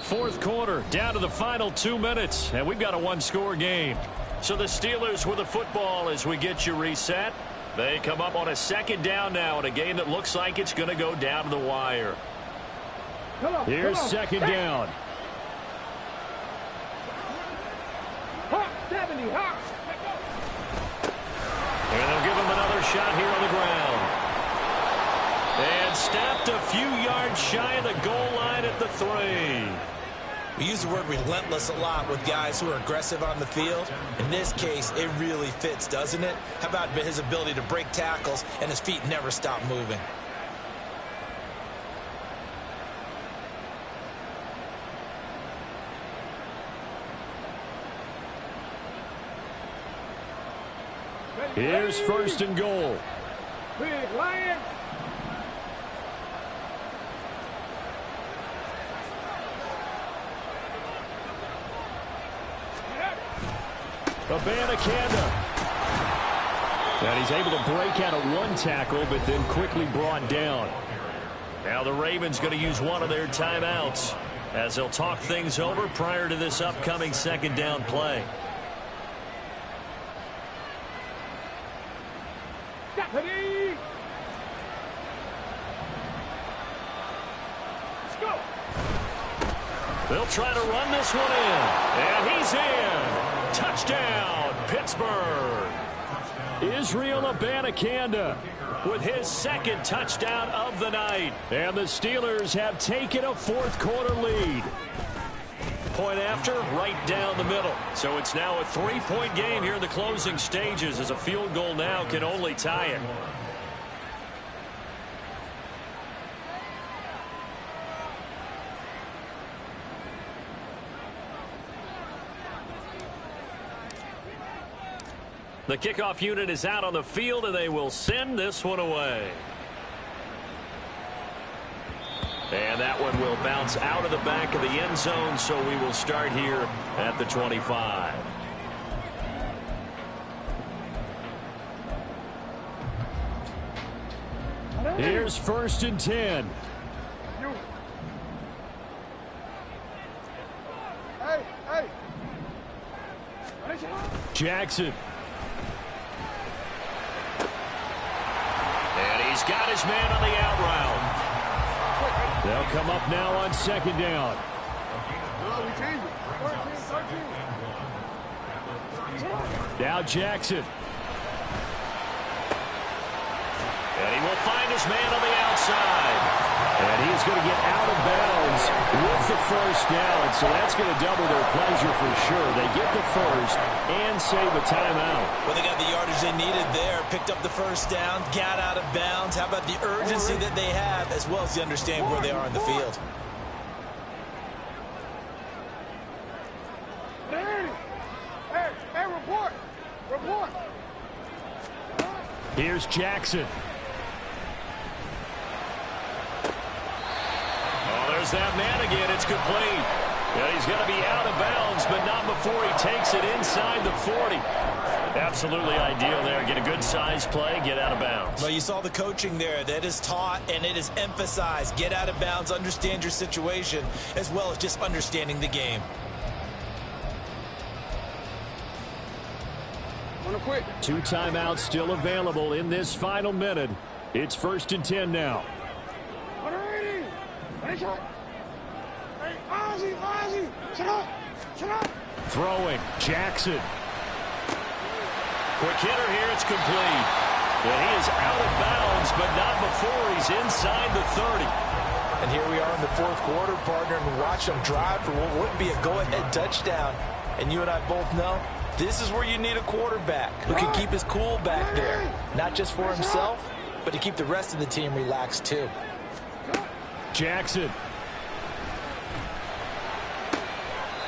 4th quarter, down to the final 2 minutes, and we've got a 1-score game. So the Steelers with the football as we get you reset. They come up on a 2nd down now in a game that looks like it's going to go down to the wire. Here's 2nd down. Hawk 70, Hawk. And they'll give him another shot here on the ground. And stopped a few yards shy of the goal line at the 3. We use the word relentless a lot with guys who are aggressive on the field. In this case, it really fits, doesn't it? How about his ability to break tackles and his feet never stop moving? Here's 1st and goal. Big Lion. Abanikanda. And he's able to break out of 1 tackle, but then quickly brought down. Now the Ravens going to use one of their timeouts as they'll talk things over prior to this upcoming 2nd down play. Stephanie. Let's go. They'll try to run this one in. And he's in. Touchdown, Pittsburgh. Israel Abanikanda with his 2nd touchdown of the night. And the Steelers have taken a 4th quarter lead. point after, right down the middle. So it's now a 3-point game here in the closing stages, as a field goal now can only tie it. The kickoff unit is out on the field, and they will send this one away. And that one will bounce out of the back of the end zone, so we will start here at the 25. Here's 1st and 10. Jackson. And he's got his man on the out route. They'll come up now on 2nd down. Now Jackson. And he will find his man on the outside. And he's going to get out of bounds with the 1st down. So that's going to double their pleasure for sure. They get the 1st and save a timeout. Well, they got the yardage they needed there. Picked up the 1st down, got out of bounds. How about the urgency that they have, as well as the understanding where they are on the field? Hey, report. Here's Jackson. There's that man again. It's complete. Yeah, he's going to be out of bounds, but not before he takes it inside the 40. Absolutely ideal there. Get a good size play, get out of bounds. Well, you saw the coaching there. That is taught and it is emphasized. Get out of bounds, understand your situation, as well as just understanding the game. Quick. 2 timeouts still available in this final minute. It's 1st and 10 now. Throwing, Jackson. Quick hitter here, it's complete. And he is out of bounds, but not before he's inside the 30. And here we are in the 4th quarter, partner, and watch them drive for what would be a go-ahead touchdown. And you and I both know this is where you need a quarterback who can keep his cool back there. Not just for himself, but to keep the rest of the team relaxed too. Jackson.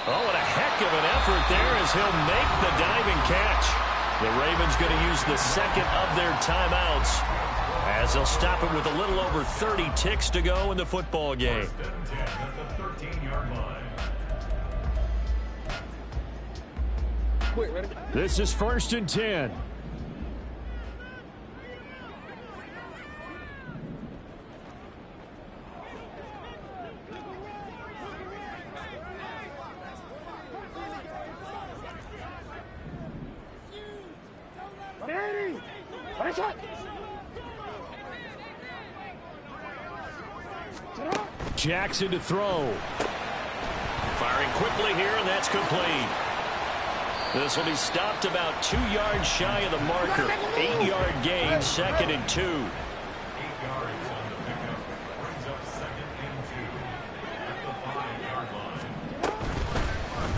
Oh, and a heck of an effort there as he'll make the diving catch. The Ravens going to use the 2nd of their timeouts as they'll stop it with a little over 30 ticks to go in the football game. Quick, ready? This is 1st and 10. Jackson to throw. Firing quickly here, and that's complete. This will be stopped about 2 yards shy of the marker. 8-yard gain, 2nd and 2. 8 yards on the pickup. Brings up 2nd and 2 at the 5-yard line.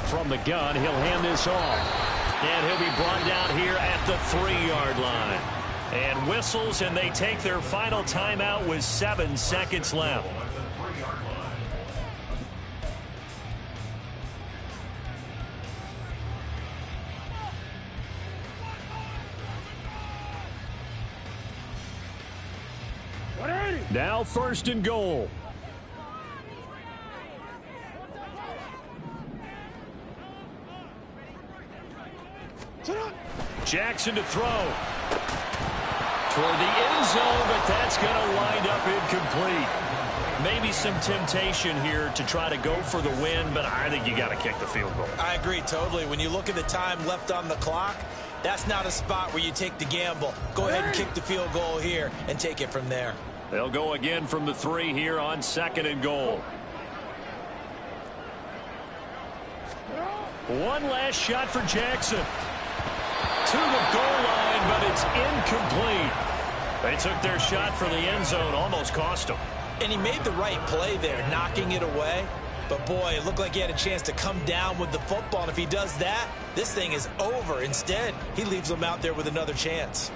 From the gun, he'll hand this off. And he'll be brought down here at the 3-yard line. And whistles, and they take their final timeout with 7 seconds left. Now 1st and goal. Jackson to throw. Toward the end zone, but that's going to wind up incomplete. Maybe some temptation here to try to go for the win, but I think you got to kick the field goal. I agree totally. When you look at the time left on the clock, that's not a spot where you take the gamble. Go ahead and kick the field goal here and take it from there. They'll go again from the 3 here on 2nd and goal. One last shot for Jackson. To the goal line, but it's incomplete. They took their shot for the end zone, almost cost them. And he made the right play there, knocking it away. But boy, it looked like he had a chance to come down with the football. And if he does that, this thing is over. Instead, he leaves them out there with another chance.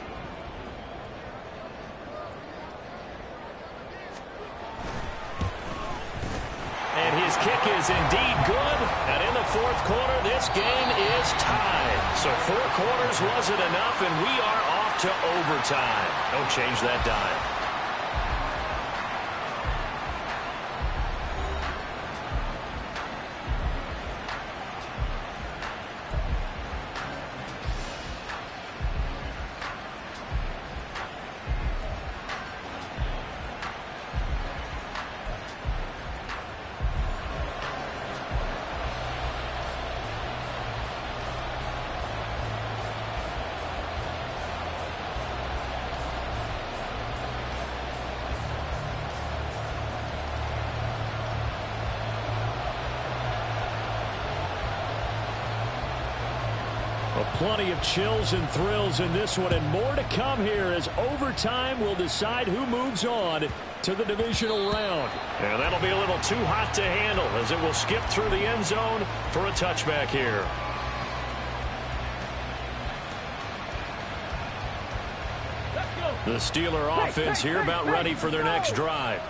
And his kick is indeed good. And in the fourth quarter, this game is tied. So 4 quarters wasn't enough, and we are off to overtime. Don't change that dime. Plenty of chills and thrills in this one, and more to come here as overtime will decide who moves on to the divisional round. And that'll be a little too hot to handle as it will skip through the end zone for a touchback here. The Steeler offense here about ready for their next drive.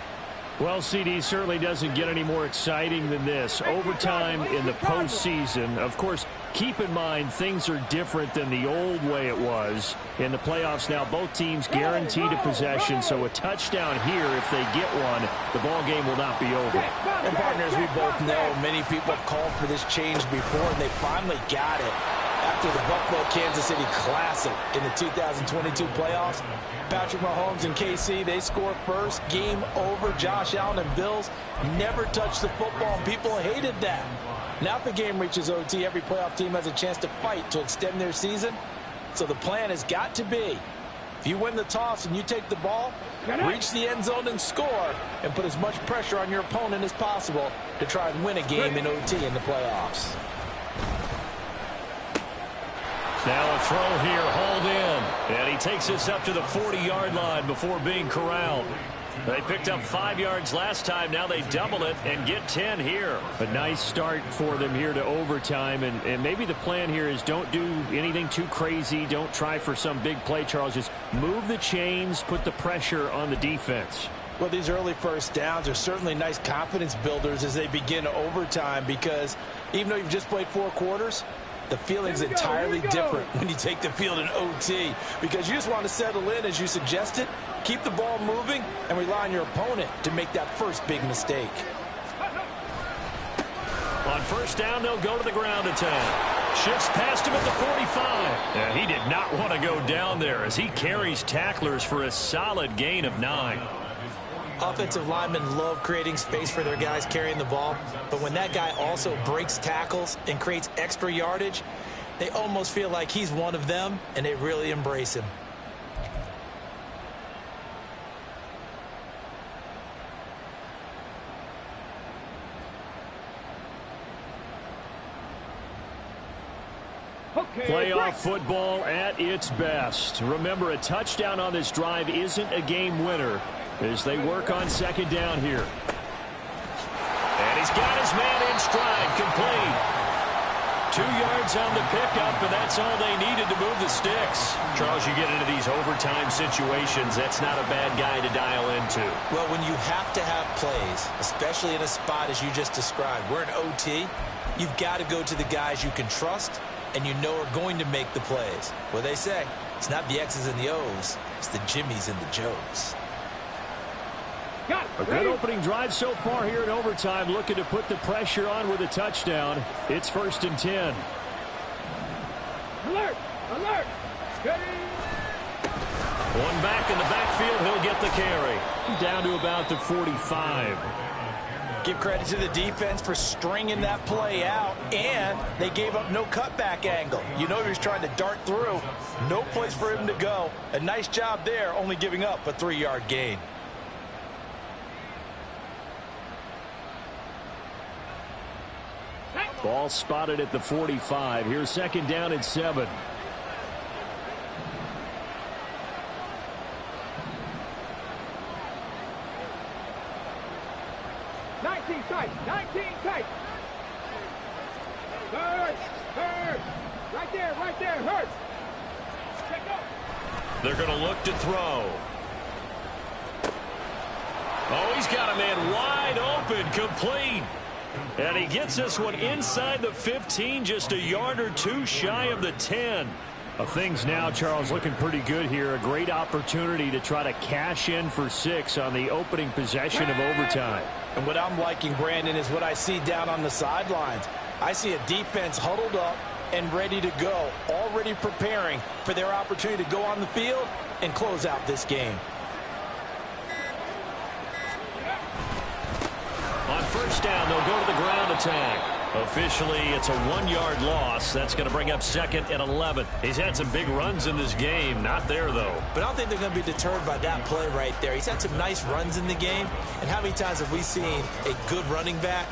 Well, CD certainly doesn't get any more exciting than this. Overtime in the postseason. Of course, keep in mind things are different than the old way it was. In the playoffs now, both teams guaranteed a possession, so a touchdown here, if they get one, the ball game will not be over. And partners, we both know many people have called for this change before, and they finally got it. After the Buffalo-Kansas City Classic in the 2022 playoffs, Patrick Mahomes and KC, they score first. Game over. Josh Allen and Bills never touched the football, and people hated that. Now if the game reaches OT, every playoff team has a chance to fight to extend their season. So the plan has got to be, if you win the toss and you take the ball, reach the end zone and score, and put as much pressure on your opponent as possible to try and win a game in OT in the playoffs. Now a throw here, hauled in. And he takes us up to the 40-yard line before being corralled. They picked up 5 yards last time. Now they double it and get 10 here. A nice start for them here to overtime. And maybe the plan here is don't do anything too crazy. Don't try for some big play, Charles. Just move the chains, put the pressure on the defense. Well, these early first downs are certainly nice confidence builders as they begin overtime, because even though you've just played 4 quarters, the feeling's entirely different when you take the field in OT, because you just want to settle in, as you suggested, keep the ball moving, and rely on your opponent to make that first big mistake. On first down, they'll go to the ground attack. Shifts past him at the 45. Yeah, he did not want to go down there as he carries tacklers for a solid gain of 9. Offensive linemen love creating space for their guys carrying the ball, but when that guy also breaks tackles and creates extra yardage, they almost feel like he's one of them, and they really embrace him. Playoff football at its best. Remember, a touchdown on this drive isn't a game winner as they work on second down here. And he's got his man in stride, complete. 2 yards on the pickup, and that's all they needed to move the sticks. Charles, you get into these overtime situations, that's not a bad guy to dial into. Well, when you have to have plays, especially in a spot as you just described, we're in OT, you've got to go to the guys you can trust and you know are going to make the plays. What they say, it's not the X's and the O's, it's the Jimmies and the Joes. A good opening drive so far here in overtime, looking to put the pressure on with a touchdown. It's 1st and 10. Alert! Alert! Ready! One back in the backfield, he'll get the carry. Down to about the 45. Give credit to the defense for stringing that play out, and they gave up no cutback angle. You know he was trying to dart through. No place for him to go. A nice job there, only giving up a 3-yard gain. Ball spotted at the 45. Here's second down and 7. 19 tight. Hurts. Right there, hurts. Check up. They're going to look to throw. Oh, he's got a man wide open, complete. And he gets this one inside the 15, just a yard or two shy of the 10. Things now, Charles, looking pretty good here. A great opportunity to try to cash in for 6 on the opening possession of overtime. And what I'm liking, Brandon, is what I see down on the sidelines. I see a defense huddled up and ready to go, already preparing for their opportunity to go on the field and close out this game. On first down, they'll go to the ground attack. Officially, it's a 1-yard loss. That's going to bring up 2nd and 11. He's had some big runs in this game. Not there, though. But I don't think they're going to be deterred by that play right there. He's had some nice runs in the game. And how many times have we seen a good running back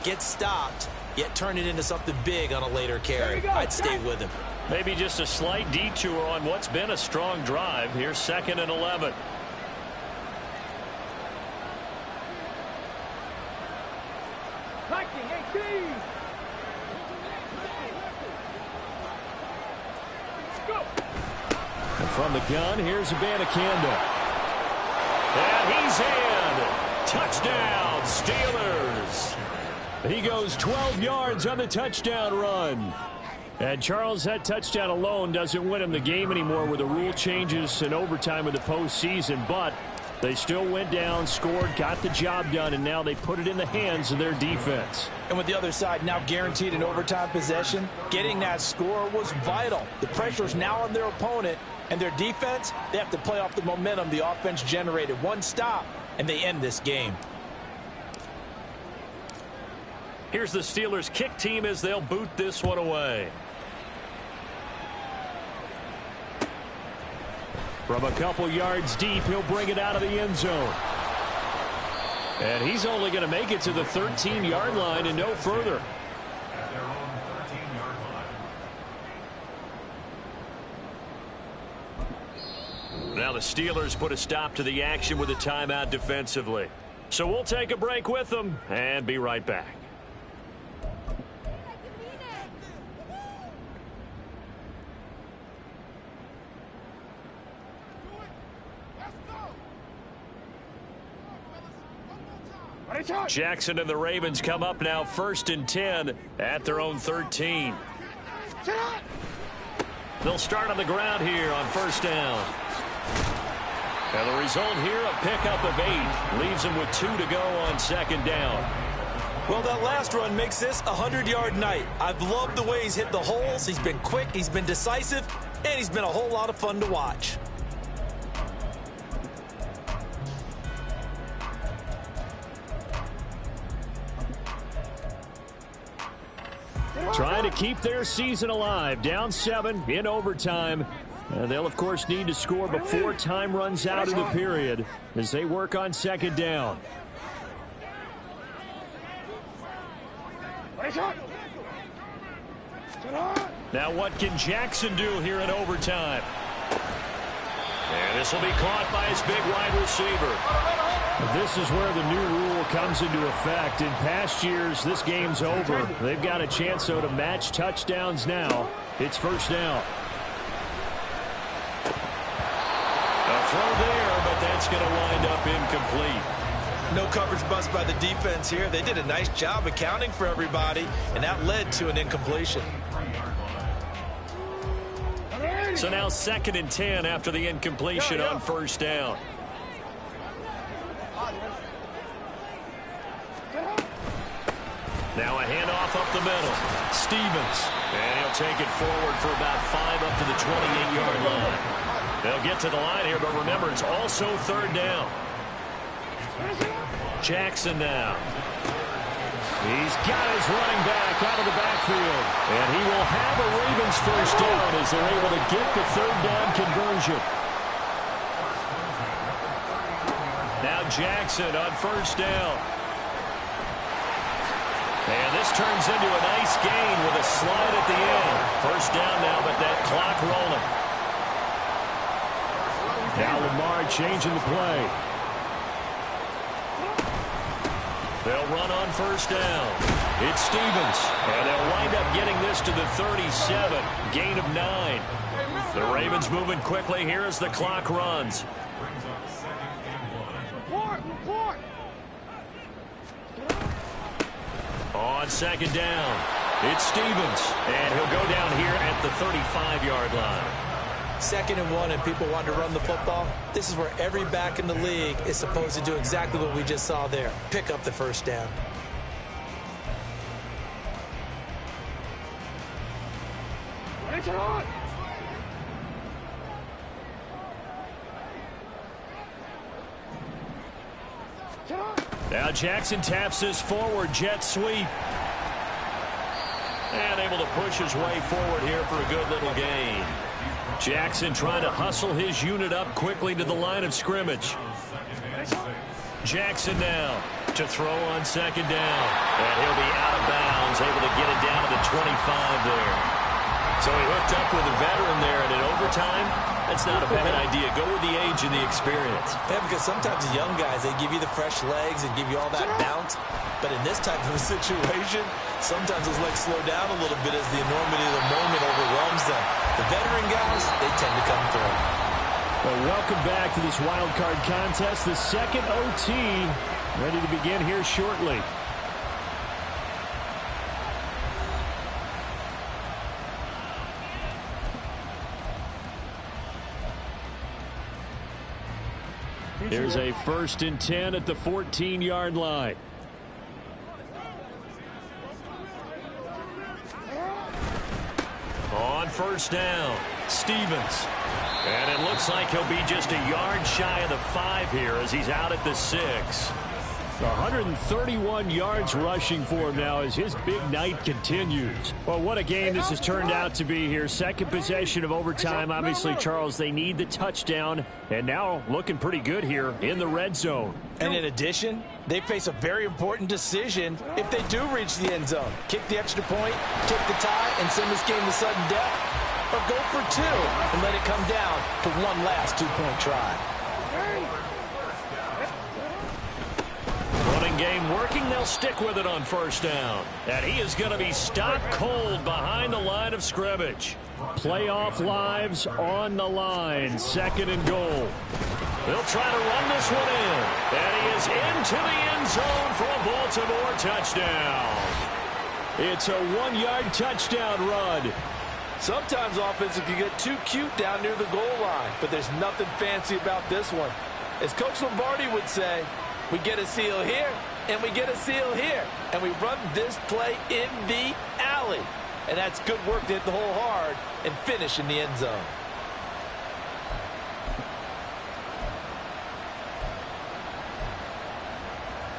get stopped, yet turn it into something big on a later carry? I'd stay with him. Maybe just a slight detour on what's been a strong drive. Here's 2nd and 11. And from the gun, here's Abanikanda. And he's in. Touchdown, Steelers. He goes 12 yards on the touchdown run. And Charles, that touchdown alone doesn't win him the game anymore with the rule changes and overtime of the postseason. But they still went down, scored, got the job done, and now they put it in the hands of their defense. And with the other side now guaranteed an overtime possession, getting that score was vital. The pressure is now on their opponent, and their defense, they have to play off the momentum the offense generated. One stop, and they end this game. Here's the Steelers' kick team as they'll boot this one away. From a couple yards deep, he'll bring it out of the end zone. And he's only going to make it to the 13-yard line and no further. At their own 13-yard line. Now the Steelers put a stop to the action with a timeout defensively. So we'll take a break with them and be right back. Jackson and the Ravens come up now 1st and 10 at their own 13. They'll start on the ground here on 1st down. And the result here, a pickup of 8. Leaves them with 2 to go on 2nd down. Well, that last run makes this a 100-yard night. I've loved the way he's hit the holes. He's been quick, he's been decisive, and he's been a whole lot of fun to watch. Trying to keep their season alive. Down 7 in overtime. They'll, of course, need to score before time runs out in the period as they work on 2nd down. Now what can Jackson do here in overtime? And this will be caught by his big wide receiver. This is where the new rule comes into effect. In past years, this game's over. They've got a chance, though, to match touchdowns now. It's 1st down. A throw there, but that's going to wind up incomplete. No coverage bust by the defense here. They did a nice job accounting for everybody, and that led to an incompletion. So now 2nd and 10 after the incompletion on 1st down. Now a handoff up the middle. Stevens. And he'll take it forward for about 5 up to the 28-yard line. They'll get to the line here, but remember, it's also 3rd down. Jackson now. He's got his running back out of the backfield. And he will have a Ravens 1st down as they're able to get the 3rd down conversion. Now Jackson on 1st down. And this turns into a nice gain with a slide at the end. 1st down now, but that clock rolling. Now Lamar changing the play. They'll run on first down. It's Stevens, and they'll wind up getting this to the 37. Gain of 9. The Ravens moving quickly here as the clock runs. Brings up second and 1. Report! On second down, it's Stevens, and he'll go down here at the 35-yard line. 2nd and 1, and people want to run the football. This is where every back in the league is supposed to do exactly what we just saw there. Pick up the first down. Now Jackson taps this forward jet sweep. And able to push his way forward here for a good little gain. Jackson trying to hustle his unit up quickly to the line of scrimmage. Jackson now to throw on second down. And he'll be out of bounds, able to get it down to the 25 there. So he hooked up with a veteran there, and in overtime, that's not a bad idea. Go with the age and the experience. Yeah, because sometimes the young guys, they give you the fresh legs and give you all that bounce. But in this type of a situation, sometimes those legs slow down a little bit as the enormity of the moment overwhelms them. The veteran guys, they tend to come through. Well, welcome back to this wild card contest. The second OT ready to begin here shortly. Here's a 1st and 10 at the 14-yard line. On first down, Stevens. And it looks like he'll be just a yard shy of the 5 here as he's out at the 6. 131 yards rushing for him now as his big night continues. Well, what a game this has turned out to be here. Second possession of overtime. Obviously, Charles, they need the touchdown. And now looking pretty good here in the red zone. And in addition, they face a very important decision if they do reach the end zone. Kick the extra point, kick the tie, and send this game to sudden death. Or go for 2 and let it come down to one last 2-point try. Running game working. They'll stick with it on first down. And he is going to be stopped cold behind the line of scrimmage. Playoff lives on the line. 2nd and goal. They'll try to run this one in. And he is into the end zone for a Baltimore touchdown. It's a 1-yard touchdown run. Sometimes offensive can get too cute down near the goal line, but there's nothing fancy about this one. As Coach Lombardi would say, we get a seal here, and we get a seal here, and we run this play in the alley. And that's good work to hit the hole hard and finish in the end zone.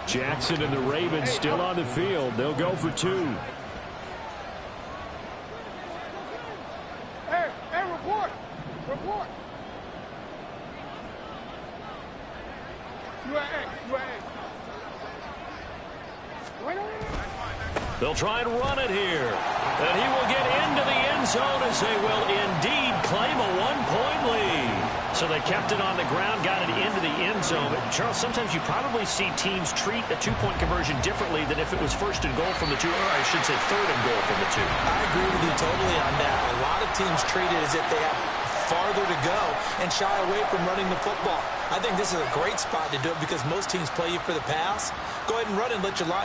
Jackson and the Ravens still on the field. They'll go for 2. Hey, report! They'll try and run it here. And he will get into the end zone as they will indeed claim a 1-point lead. So they kept it on the ground, got it into the end zone. But Charles, sometimes you probably see teams treat a 2-point conversion differently than if it was 1st and goal from the 2, or I should say 3rd and goal from the 2. I agree with you totally on that. A lot of teams treat it as if they have farther to go and shy away from running the football. I think this is a great spot to do it because most teams play you for the pass. Go ahead and run and let your line